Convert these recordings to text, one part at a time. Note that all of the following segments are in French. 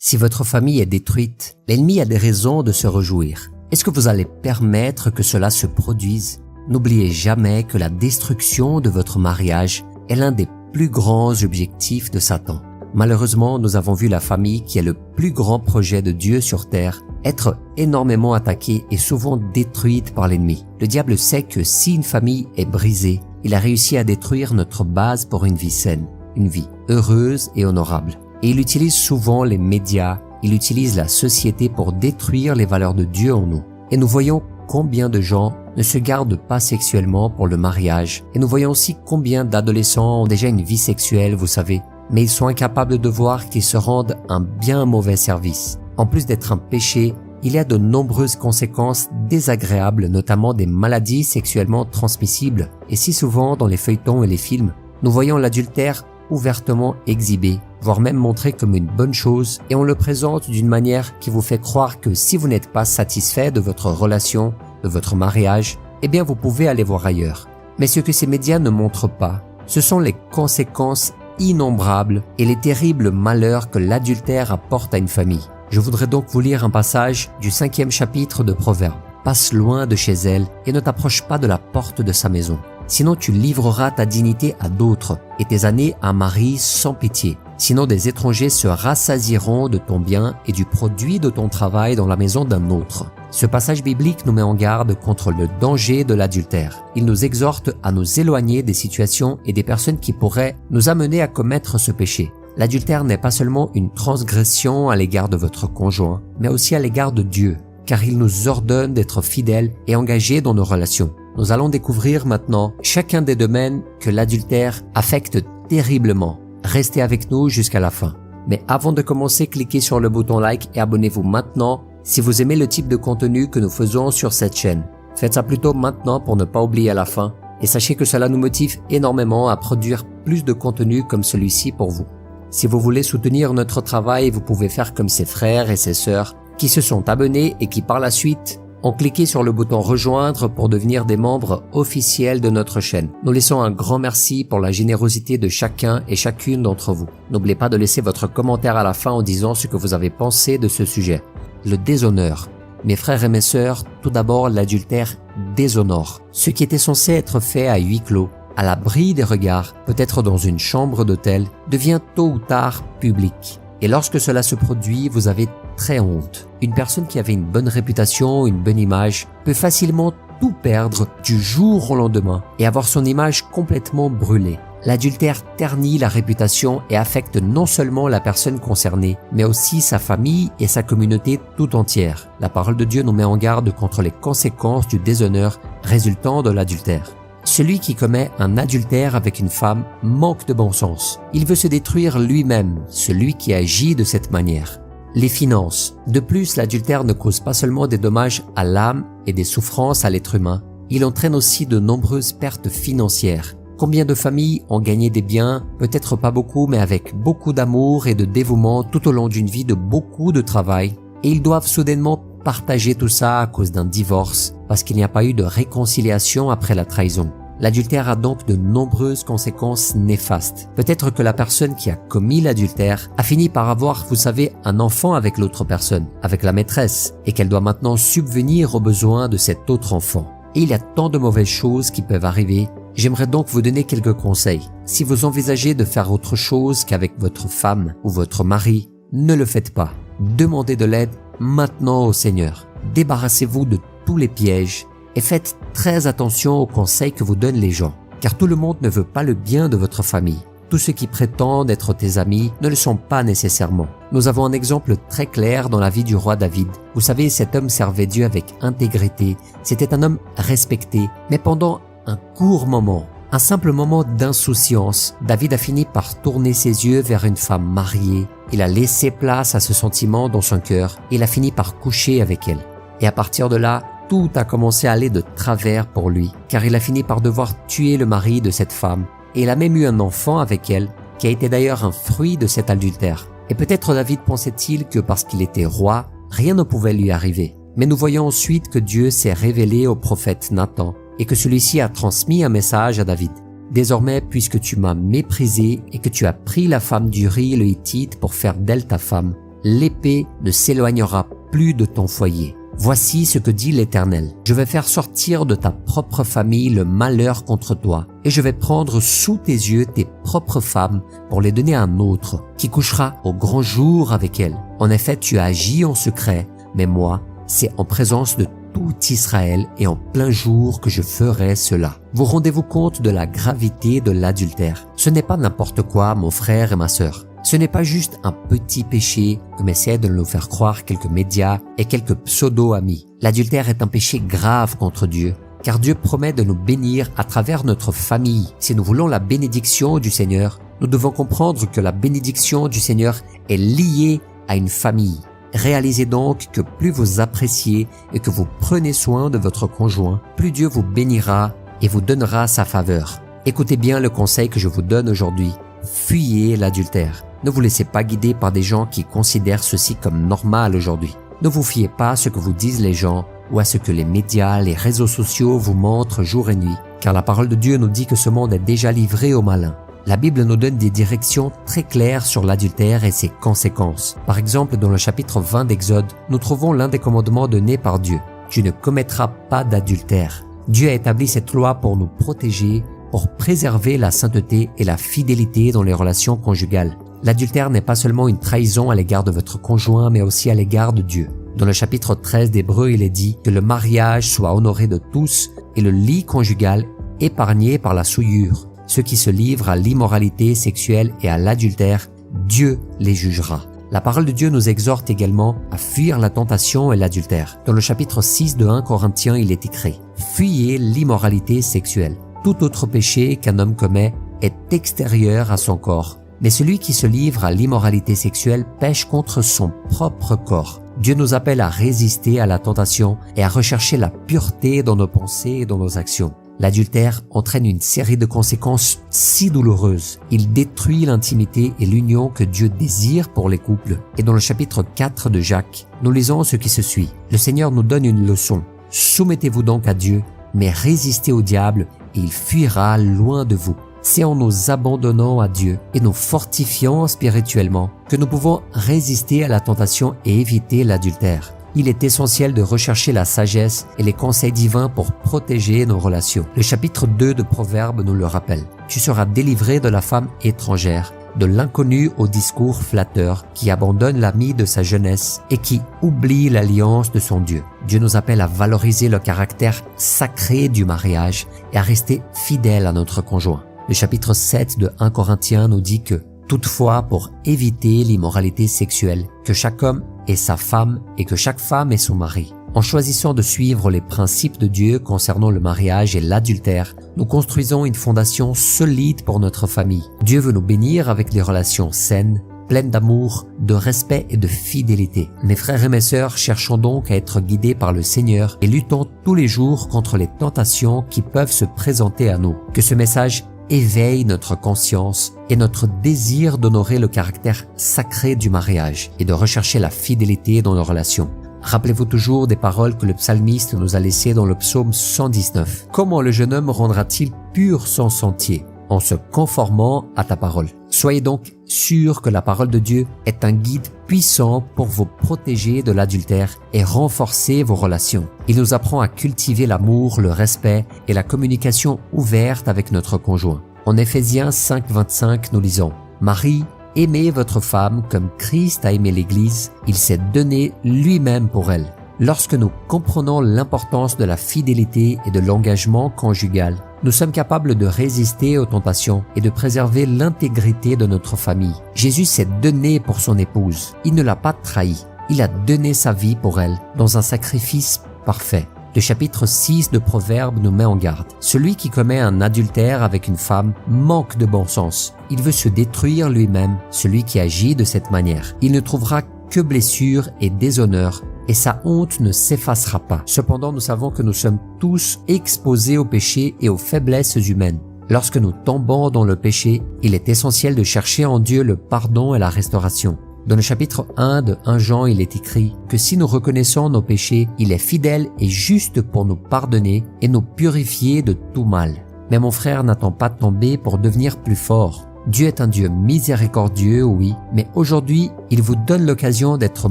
Si votre famille est détruite, l'ennemi a des raisons de se réjouir. Est-ce que vous allez permettre que cela se produise? N'oubliez jamais que la destruction de votre mariage est l'un des plus grands objectifs de Satan. Malheureusement, nous avons vu la famille, qui est le plus grand projet de Dieu sur terre, être énormément attaquée et souvent détruite par l'ennemi. Le diable sait que si une famille est brisée, il a réussi à détruire notre base pour une vie saine, une vie heureuse et honorable. Et il utilise souvent les médias, il utilise la société pour détruire les valeurs de Dieu en nous. Et nous voyons combien de gens ne se gardent pas sexuellement pour le mariage. Et nous voyons aussi combien d'adolescents ont déjà une vie sexuelle, vous savez. Mais ils sont incapables de voir qu'ils se rendent un bien mauvais service. En plus d'être un péché, il y a de nombreuses conséquences désagréables, notamment des maladies sexuellement transmissibles. Et si souvent dans les feuilletons et les films, nous voyons l'adultère ouvertement exhibé, voire même montré comme une bonne chose, et on le présente d'une manière qui vous fait croire que si vous n'êtes pas satisfait de votre relation, de votre mariage, eh bien vous pouvez aller voir ailleurs. Mais ce que ces médias ne montrent pas, ce sont les conséquences innombrables et les terribles malheurs que l'adultère apporte à une famille. Je voudrais donc vous lire un passage du 5e chapitre de Proverbes. Passe loin de chez elle et ne t'approche pas de la porte de sa maison. Sinon tu livreras ta dignité à d'autres et tes années à un mari sans pitié. Sinon des étrangers se rassasieront de ton bien et du produit de ton travail dans la maison d'un autre. Ce passage biblique nous met en garde contre le danger de l'adultère. Il nous exhorte à nous éloigner des situations et des personnes qui pourraient nous amener à commettre ce péché. L'adultère n'est pas seulement une transgression à l'égard de votre conjoint, mais aussi à l'égard de Dieu, car il nous ordonne d'être fidèles et engagés dans nos relations. Nous allons découvrir maintenant chacun des domaines que l'adultère affecte terriblement. Restez avec nous jusqu'à la fin. Mais avant de commencer, cliquez sur le bouton like et abonnez-vous maintenant si vous aimez le type de contenu que nous faisons sur cette chaîne. Faites ça plutôt maintenant pour ne pas oublier à la fin. Et sachez que cela nous motive énormément à produire plus de contenu comme celui-ci pour vous. Si vous voulez soutenir notre travail, vous pouvez faire comme ses frères et ses sœurs qui se sont abonnés et qui par la suite ont cliqué sur le bouton rejoindre pour devenir des membres officiels de notre chaîne. Nous laissons un grand merci pour la générosité de chacun et chacune d'entre vous. N'oubliez pas de laisser votre commentaire à la fin en disant ce que vous avez pensé de ce sujet. Le déshonneur. Mes frères et mes sœurs, tout d'abord l'adultère déshonore. Ce qui était censé être fait à huis clos, à l'abri des regards, peut-être dans une chambre d'hôtel, devient tôt ou tard public. Et lorsque cela se produit, vous avez très honte. Une personne qui avait une bonne réputation, une bonne image, peut facilement tout perdre du jour au lendemain et avoir son image complètement brûlée. L'adultère ternit la réputation et affecte non seulement la personne concernée, mais aussi sa famille et sa communauté tout entière. La parole de Dieu nous met en garde contre les conséquences du déshonneur résultant de l'adultère. Celui qui commet un adultère avec une femme manque de bon sens. Il veut se détruire lui-même, celui qui agit de cette manière. Les finances. De plus, l'adultère ne cause pas seulement des dommages à l'âme et des souffrances à l'être humain, il entraîne aussi de nombreuses pertes financières. Combien de familles ont gagné des biens, peut-être pas beaucoup, mais avec beaucoup d'amour et de dévouement tout au long d'une vie de beaucoup de travail, et ils doivent soudainement partager tout ça à cause d'un divorce, parce qu'il n'y a pas eu de réconciliation après la trahison. L'adultère a donc de nombreuses conséquences néfastes. Peut-être que la personne qui a commis l'adultère a fini par avoir, vous savez, un enfant avec l'autre personne, avec la maîtresse, et qu'elle doit maintenant subvenir aux besoins de cet autre enfant. Et il y a tant de mauvaises choses qui peuvent arriver. J'aimerais donc vous donner quelques conseils. Si vous envisagez de faire autre chose qu'avec votre femme ou votre mari, ne le faites pas. Demandez de l'aide maintenant au Seigneur. Débarrassez-vous de tous les pièges et faites très attention aux conseils que vous donnent les gens, car tout le monde ne veut pas le bien de votre famille. Tous ceux qui prétendent être tes amis ne le sont pas nécessairement. Nous avons un exemple très clair dans la vie du roi David. Vous savez, cet homme servait Dieu avec intégrité. C'était un homme respecté, mais pendant un court moment, un simple moment d'insouciance, David a fini par tourner ses yeux vers une femme mariée. Il a laissé place à ce sentiment dans son cœur et il a fini par coucher avec elle. Et à partir de là, tout a commencé à aller de travers pour lui, car il a fini par devoir tuer le mari de cette femme. Et il a même eu un enfant avec elle, qui a été d'ailleurs un fruit de cet adultère. Et peut-être David pensait-il que parce qu'il était roi, rien ne pouvait lui arriver. Mais nous voyons ensuite que Dieu s'est révélé au prophète Nathan, et que celui-ci a transmis un message à David. Désormais, puisque tu m'as méprisé et que tu as pris la femme d'Uri le Hittite pour faire d'elle ta femme, l'épée ne s'éloignera plus de ton foyer. Voici ce que dit l'Éternel. Je vais faire sortir de ta propre famille le malheur contre toi, et je vais prendre sous tes yeux tes propres femmes pour les donner à un autre, qui couchera au grand jour avec elles. En effet, tu as agi en secret, mais moi, c'est en présence de tout Israël et en plein jour que je ferai cela. Vous rendez-vous compte de la gravité de l'adultère? Ce n'est pas n'importe quoi, mon frère et ma sœur. Ce n'est pas juste un petit péché comme essaient de nous faire croire quelques médias et quelques pseudo-amis. L'adultère est un péché grave contre Dieu, car Dieu promet de nous bénir à travers notre famille. Si nous voulons la bénédiction du Seigneur, nous devons comprendre que la bénédiction du Seigneur est liée à une famille. Réalisez donc que plus vous appréciez et que vous prenez soin de votre conjoint, plus Dieu vous bénira et vous donnera sa faveur. Écoutez bien le conseil que je vous donne aujourd'hui. Fuyez l'adultère. Ne vous laissez pas guider par des gens qui considèrent ceci comme normal aujourd'hui. Ne vous fiez pas à ce que vous disent les gens ou à ce que les médias, les réseaux sociaux vous montrent jour et nuit, car la parole de Dieu nous dit que ce monde est déjà livré au malin. La Bible nous donne des directions très claires sur l'adultère et ses conséquences. Par exemple, dans le chapitre 20 d'Exode, nous trouvons l'un des commandements donnés par Dieu. Tu ne commettras pas d'adultère. Dieu a établi cette loi pour nous protéger, pour préserver la sainteté et la fidélité dans les relations conjugales. L'adultère n'est pas seulement une trahison à l'égard de votre conjoint, mais aussi à l'égard de Dieu. Dans le chapitre 13 d'Hébreux, il est dit que le mariage soit honoré de tous et le lit conjugal épargné par la souillure. Ceux qui se livrent à l'immoralité sexuelle et à l'adultère, Dieu les jugera. La parole de Dieu nous exhorte également à fuir la tentation et l'adultère. Dans le chapitre 6 de 1 Corinthiens, il est écrit « Fuyez l'immoralité sexuelle. Tout autre péché qu'un homme commet est extérieur à son corps. Mais celui qui se livre à l'immoralité sexuelle pêche contre son propre corps. » Dieu nous appelle à résister à la tentation et à rechercher la pureté dans nos pensées et dans nos actions. L'adultère entraîne une série de conséquences si douloureuses. Il détruit l'intimité et l'union que Dieu désire pour les couples. Et dans le chapitre 4 de Jacques, nous lisons ce qui se suit. Le Seigneur nous donne une leçon. « Soumettez-vous donc à Dieu, mais résistez au diable et il fuira loin de vous. » C'est en nous abandonnant à Dieu et nous fortifiant spirituellement que nous pouvons résister à la tentation et éviter l'adultère. Il est essentiel de rechercher la sagesse et les conseils divins pour protéger nos relations. Le chapitre 2 de Proverbes nous le rappelle. Tu seras délivré de la femme étrangère, de l'inconnu au discours flatteur qui abandonne l'ami de sa jeunesse et qui oublie l'alliance de son Dieu. Dieu nous appelle à valoriser le caractère sacré du mariage et à rester fidèle à notre conjoint. Le chapitre 7 de 1 Corinthiens nous dit que toutefois, pour éviter l'immoralité sexuelle, que chaque homme ait sa femme et que chaque femme ait son mari. En choisissant de suivre les principes de Dieu concernant le mariage et l'adultère, nous construisons une fondation solide pour notre famille. Dieu veut nous bénir avec des relations saines, pleines d'amour, de respect et de fidélité. Mes frères et mes sœurs, cherchons donc à être guidés par le Seigneur et luttons tous les jours contre les tentations qui peuvent se présenter à nous. Que ce message éveille notre conscience et notre désir d'honorer le caractère sacré du mariage et de rechercher la fidélité dans nos relations. Rappelez-vous toujours des paroles que le psalmiste nous a laissées dans le psaume 119. Comment le jeune homme rendra-t-il pur son sentier? En se conformant à ta parole. Soyez donc sûrs que la parole de Dieu est un guide puissant pour vous protéger de l'adultère et renforcer vos relations. Il nous apprend à cultiver l'amour, le respect et la communication ouverte avec notre conjoint. En Éphésiens 5:25, nous lisons « Marie, aimez votre femme comme Christ a aimé l'Église, il s'est donné lui-même pour elle. » Lorsque nous comprenons l'importance de la fidélité et de l'engagement conjugal, nous sommes capables de résister aux tentations et de préserver l'intégrité de notre famille. Jésus s'est donné pour son épouse. Il ne l'a pas trahie. Il a donné sa vie pour elle dans un sacrifice parfait. Le chapitre 6 de Proverbes nous met en garde. Celui qui commet un adultère avec une femme manque de bon sens. Il veut se détruire lui-même, celui qui agit de cette manière. Il ne trouvera que blessures et déshonneur, et sa honte ne s'effacera pas. Cependant, nous savons que nous sommes tous exposés au péché et aux faiblesses humaines. Lorsque nous tombons dans le péché, il est essentiel de chercher en Dieu le pardon et la restauration. Dans le chapitre 1 de 1 Jean, il est écrit que si nous reconnaissons nos péchés, il est fidèle et juste pour nous pardonner et nous purifier de tout mal. Mais mon frère n'attend pas de tomber pour devenir plus fort. Dieu est un Dieu miséricordieux, oui, mais aujourd'hui, il vous donne l'occasion d'être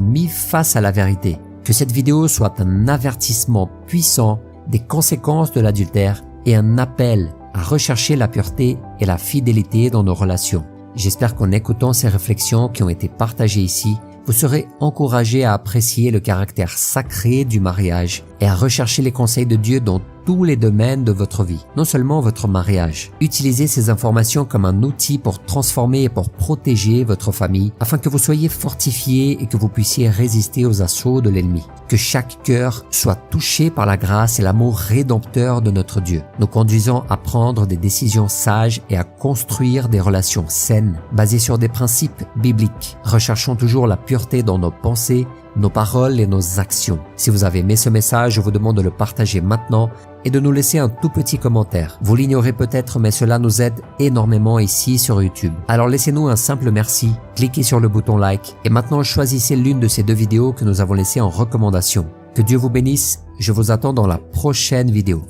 mis face à la vérité. Que cette vidéo soit un avertissement puissant des conséquences de l'adultère et un appel à rechercher la pureté et la fidélité dans nos relations. J'espère qu'en écoutant ces réflexions qui ont été partagées ici, vous serez encouragé à apprécier le caractère sacré du mariage et à rechercher les conseils de Dieu dans tous les domaines de votre vie, non seulement votre mariage. Utilisez ces informations comme un outil pour transformer et pour protéger votre famille afin que vous soyez fortifiés et que vous puissiez résister aux assauts de l'ennemi. Que chaque cœur soit touché par la grâce et l'amour rédempteur de notre Dieu, nous conduisant à prendre des décisions sages et à construire des relations saines basées sur des principes bibliques. Recherchons toujours la pureté dans nos pensées, nos paroles et nos actions. Si vous avez aimé ce message, je vous demande de le partager maintenant et de nous laisser un tout petit commentaire. Vous l'ignorez peut-être, mais cela nous aide énormément ici sur YouTube. Alors laissez-nous un simple merci, cliquez sur le bouton like et maintenant choisissez l'une de ces 2 vidéos que nous avons laissées en recommandation. Que Dieu vous bénisse, je vous attends dans la prochaine vidéo.